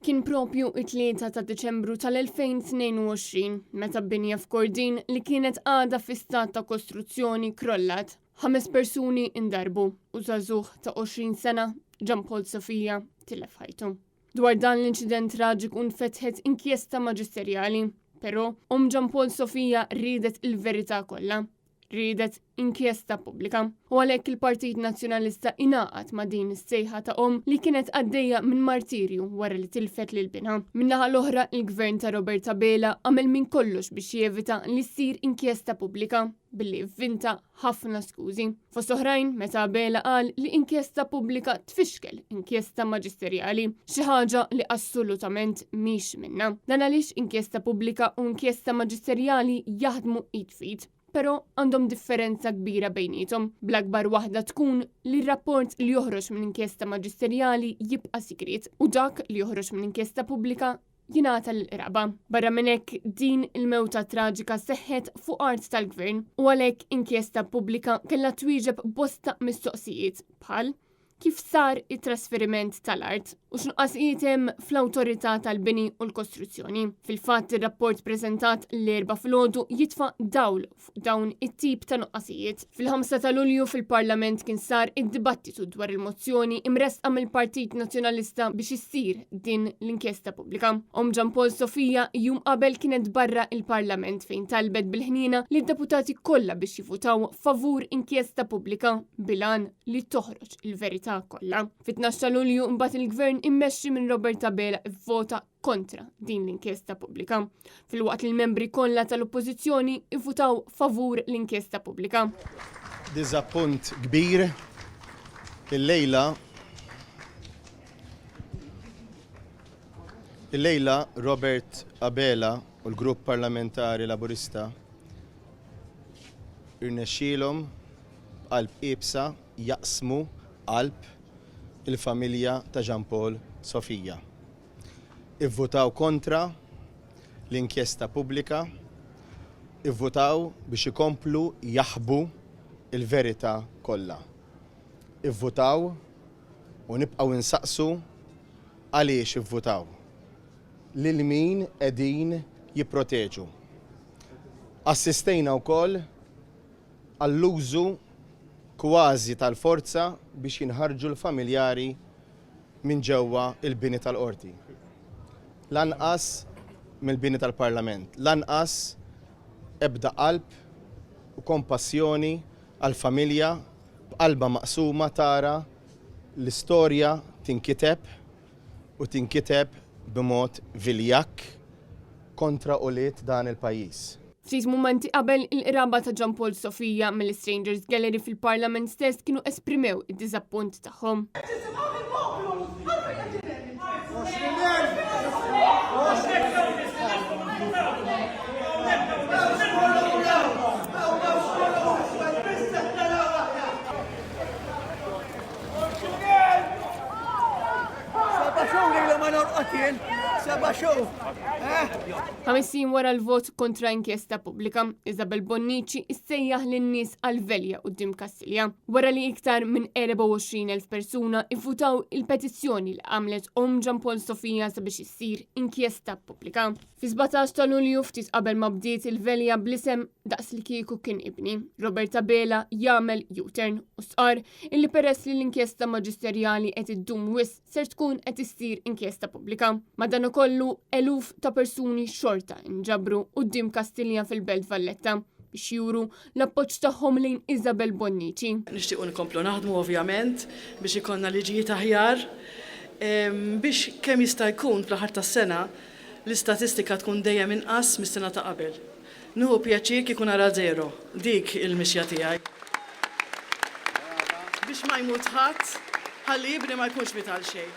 Kien propju it-3 ta' Deċembru tal-2022 meta b-binja f'Kordin li kienet għadha fi stat ta' kostruzzjoni krollat. 5 persuni indarbu u żagħżugħ ta' 20 sena Gianpaul Sofia tilef ħajtu. Dwar dan l-inċident traġiku nfetħet inkjesta maġisterjali, però Gianpaul Sofia ridet il-verità kollha. Ridet inkjesta pubblika. U għalhekk il-Partit Nazzjonalista ingħaqad ma' din is-sejħa ta' li kienet għaddejja minn martirju wara li tilfet lil binha. Min-naħa l-oħra il-Gvern ta' Robert Abela għamel minn kollox biex jevita li ssir inkjesta pubblika billi vvinta ħafna skużi. Fost oħrajn meta Abela qal li inkjesta pubblika tfixkel inkjesta maġisterjali, xi ħaġa li assolutament mhix minnha. Dan għaliex inkjesta pubblika u inkjesta maġisterjali jaħdmu id fit. Pero għandhom differenza kbira bejnietom. Bl-akbar waħda tkun li r-rapport li joħroġ minn inkjesta maġisterjali jibqa' sigriet u dak li joħroġ minn inkjesta pubblika jingħata l-qraba. Barra minn hekk din il-mewta traġika seħħet fuq art tal-gvern u għalhekk inkjesta pubblika kellha twieġeb bosta mistoqsijiet bħal kif sar it-trasferiment tal-art u x'nuqqasijiet hemm fl-awtorità tal-bini u l-kostruzzjoni. Fil-fatt ir-rapport preżentat l-4 filgħodu jitfa' dawl fuq dawn it-tip ta' nuqqasijiet. Fil-5 ta' Lulju fil-Parlament kien sar id-dibattitu dwar il-mozzjoni imresqa mill-Partit Nazzjonalista biex issir din l-inkjesta pubblika. Gianpaul Sofia jum qabel kienet barra il-Parlament fejn talbet bil-ħnina li d-deputati kollha biex jivutaw favur inkjesta pubblika bilan li toħroġ il-verità kollha. Fit-12 ta' Lulju mbagħad il-Gvern immexxi minn Robert Abela vvota kontra din l-inkjesta pubblika. Filwaqt li l-membri kollha tal-Oppożizzjoni ivvutaw favur l-inkjesta pubblika. Diżappunt kbir illejla Robert Abela u l-Grupp Parlamentari Laburista irnexxielhom qalb qiebsa jaqsmu qalb il-familja ta' Gianpaul Sofia. Ivvotaw kontra l-inkjesta pubblika, ivvotaw biex ikomplu jaħbu il-verità kollha. Ivvotaw u nibqgħu insaqsu għaliex ivvotaw. Lil min qegħdin jipproteġu. Assistejna wkoll għall-użu kważi tal-forza biex jinħarġu l-familjari minn ġewwa il-bini tal-qorti. Lanqas mill-bini tal-Parlament, lanqas ebda qalb u kompassjoni għall-familja b'qalba maqsuma tara l-istorja tinkiteb u tinkiteb b'mod viljak kontra uliet dan il-pajjiż. Ftit mumenti qabel il-qraba ta' Gianpaul Sofia mill-Strangers Gallery fil-Parlament stess kienu esprimew id-diżappunt tagħhom. Ħamissin wara l-vot kontra inkjesta pubblika, Isabel Bonnici issejjaħ lin-nies għal-velja quddiem Kassilja. Wara li iktar minn 24,000 persuna ivvutaw il-petizzjoni li għamlet Gianpaul Sofia sabiex issir inkjesta pubblika. Fi 17 ta' Lulju ftit qabel ma bdiet il-velja blisem daqs li kieku kien ibni, Robert Abela jagħmel U-turn u sqar illi peress li l-inkjesta maġisterjali qed iddum wisq ser tkun qed issir inkjesta pubblika. Madankollu eluf ta' persuni xorta inġabru quddiem Kastilja fil-Belt Valletta biex juru l-appoġġ tagħhom lejn Isabel Bonnici. Nixtiequ nkomplu naħdmu ovvjament biex ikollna liġijiet aħjar biex kemm jista' jkun fl-aħħar tas-sena l-istatistika tkun dejjem inqas mis-sena ta' qabel. Nieħu pjaċir kieku nara żero dik il-mixja tiegħi. Biex ma jmut ħadd ħalli jibni ma jkunx bital xejn.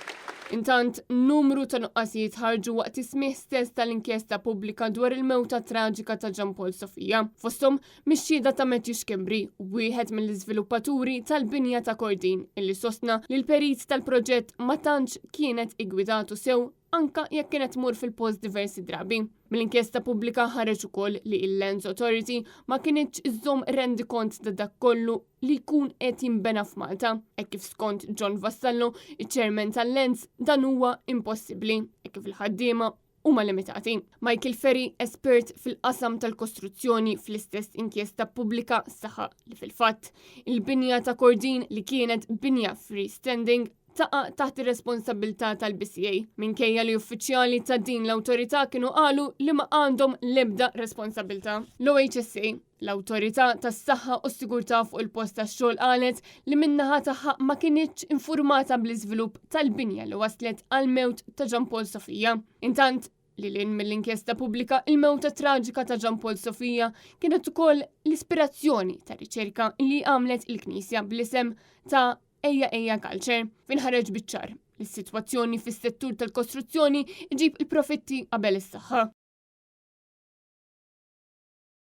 Intant, numru ta' nuqqasijiet ħarġu waqt ismih stess tal-inkjesta pubblika dwar il-mewta traġika ta' Gianpaul Sofia. Fosthom mix-xhieda ta' Matthew Schembri, wieħed mill-iżviluppaturi tal-binja ta' Kordin, illi sostna li l-perit tal-proġett ma tantx kienet igwidatu sew anka jekk kienet tmur fil-post diversi drabi. Mill-inkjesta pubblika ħareġ ukoll li il-Lands Authority ma kienitx iżżomm rendi kont ta' dak kollu li jkun qed jinbena f'Malta. Hekk kif skont John Vassallo, iċ-chairman tal-Lands, dan huwa impossibbli. kif il-ħaddiema huma limitati. Michael Ferry, espert fil-qasam tal-kostruzzjoni fl-istess inkjesta pubblika saħa li fil-fatt il-binja ta' Kordin li kienet binja freestanding taqa' taħt ir-responsabilità tal-BCA minkejja li uffiċjali ta' din l-awtorità kienu qalu li ma għandhom l-ebda responsabilità. L-OHSA, l-Awtorità tas-Saħħa u s-Sigurtà fuq il-post tax-xogħol qalet li min-naħa tagħha ma kinitx informata bl-iżvilupp tal-binja li waslet għal mewt ta' John Paul Sofia. Intant li lin mill-inkjesta pubblika il-mewta traġika ta' John Paul Sofia kienet ukoll l-ispirazzjoni ta' riċerka li għamlet il-Knisja bl-isem ta' Ejja Culture fin ħareġ biċ-ċar. Is-sitwazzjoni fis-settur tal-kostruzzjoni ġib il-profitti qabel is-saħħa.